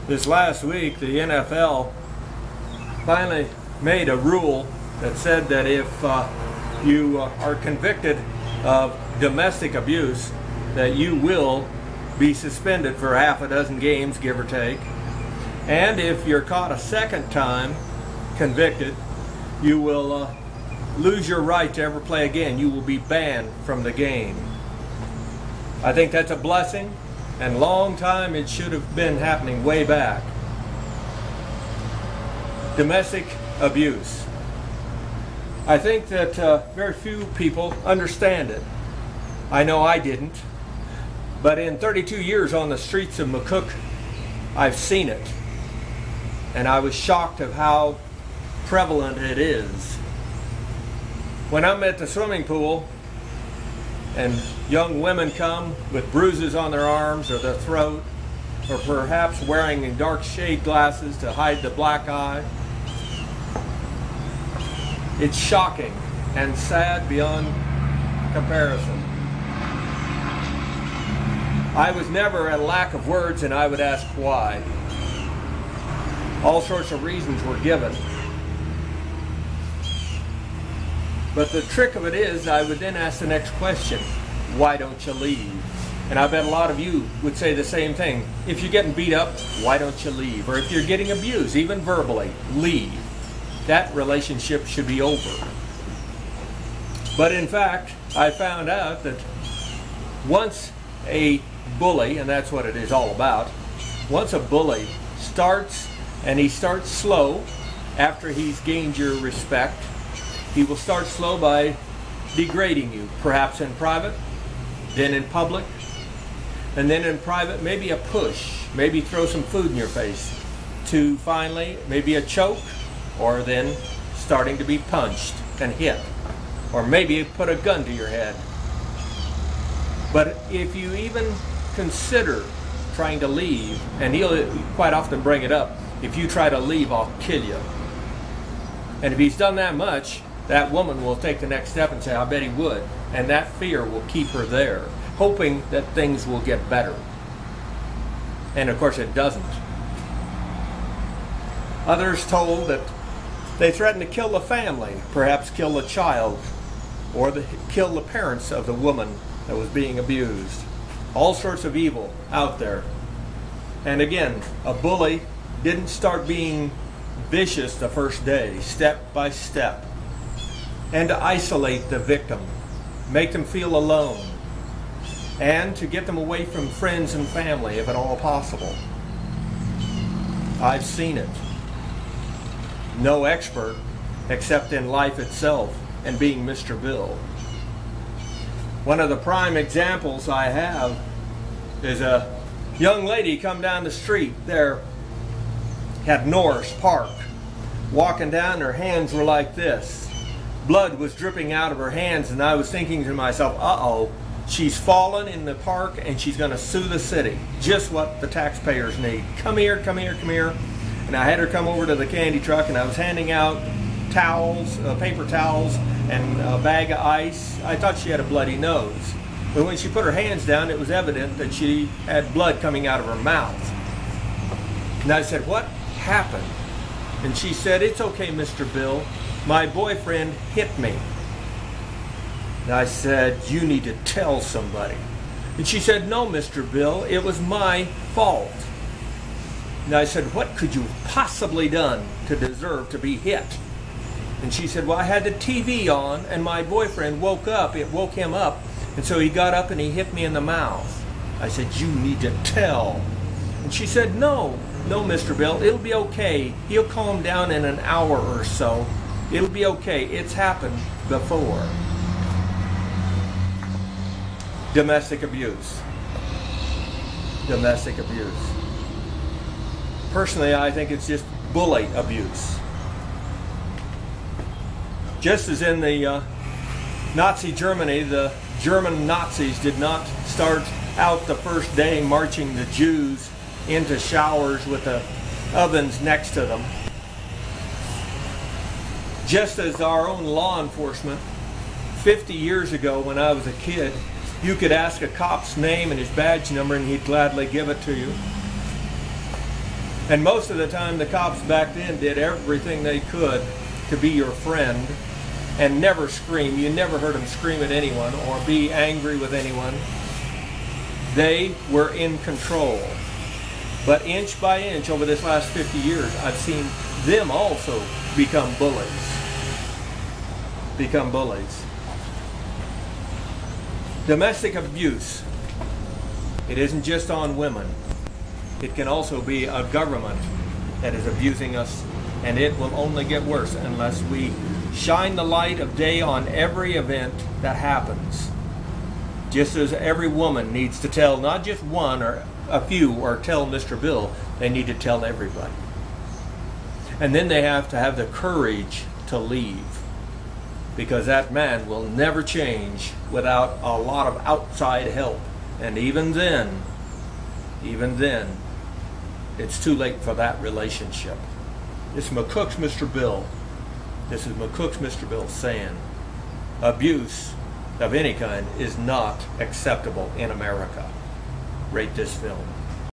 This last week, the NFL finally made a rule that said that if you are convicted of domestic abuse, that you will be suspended for half a dozen games, give or take. And if you're caught a second time convicted, you will lose your right to ever play again. You will be banned from the game. I think that's a blessing, and long time it should have been happening way back. Domestic abuse. I think that very few people understand it. I know I didn't, but in 32 years on the streets of McCook, I've seen it, and I was shocked of how prevalent it is. When I'm at the swimming pool and young women come with bruises on their arms or their throat, or perhaps wearing dark shade glasses to hide the black eye, it's shocking and sad beyond comparison. I was never at a lack of words, and I would ask why. All sorts of reasons were given. But the trick of it is, I would then ask the next question: why don't you leave? And I bet a lot of you would say the same thing. If you're getting beat up, why don't you leave? Or if you're getting abused, even verbally, leave. That relationship should be over. But in fact, I found out that once a bully, and that's what it is all about, once a bully starts, and he starts slow after he's gained your respect, he will start slow by degrading you, perhaps in private, then in public, and then in private maybe a push, maybe throw some food in your face, to finally maybe a choke, or then starting to be punched and hit, or maybe put a gun to your head. But if you even consider trying to leave, and he'll quite often bring it up, if you try to leave, I'll kill you. And if he's done that much, that woman will take the next step and say, I bet he would. And that fear will keep her there, hoping that things will get better. And of course it doesn't. Others told that they threatened to kill the family, perhaps kill the child, or kill the parents of the woman that was being abused. All sorts of evil out there. And again, a bully didn't start being vicious the first day, step by step. And to isolate the victim, make them feel alone, and to get them away from friends and family if at all possible. I've seen it. No expert except in life itself and being Mr. Bill. One of the prime examples I have is a young lady come down the street there at Norris Park, walking down, her hands were like this. Blood was dripping out of her hands, and I was thinking to myself, uh-oh, she's fallen in the park and she's going to sue the city. Just what the taxpayers need. Come here, come here, come here. And I had her come over to the candy truck, and I was handing out towels, paper towels, and a bag of ice. I thought she had a bloody nose. But when she put her hands down, it was evident that she had blood coming out of her mouth. And I said, what happened? And she said, it's okay, Mr. Bill. My boyfriend hit me. And I said, you need to tell somebody. And she said, no, Mr. Bill, it was my fault. And I said, what could you have possibly done to deserve to be hit? And she said, well, I had the TV on, and my boyfriend woke up. It woke him up, and so he got up and he hit me in the mouth. I said, you need to tell. And she said, no, Mr. Bill, it'll be okay. He'll calm down in an hour or so. It'll be okay. It's happened before. Domestic abuse. Domestic abuse. Personally, I think it's just bully abuse. Just as in the Nazi Germany, the German Nazis did not start out the first day marching the Jews into showers with the ovens next to them. Just as our own law enforcement, 50 years ago when I was a kid, you could ask a cop's name and his badge number and he'd gladly give it to you. And most of the time the cops back then did everything they could to be your friend and never scream. You never heard them scream at anyone or be angry with anyone. They were in control. But inch by inch over this last 50 years, I've seen them also become bullies. Become bullies. Domestic abuse. It isn't just on women. It can also be a government that is abusing us, and it will only get worse unless we shine the light of day on every event that happens. Just as every woman needs to tell not just one or a few or tell Mr. Bill, they need to tell everybody. And then they have to have the courage to leave, because that man will never change without a lot of outside help. And even then, it's too late for that relationship. This is McCook's Mr. Bill. This is McCook's Mr. Bill saying abuse of any kind is not acceptable in America. Rate this film.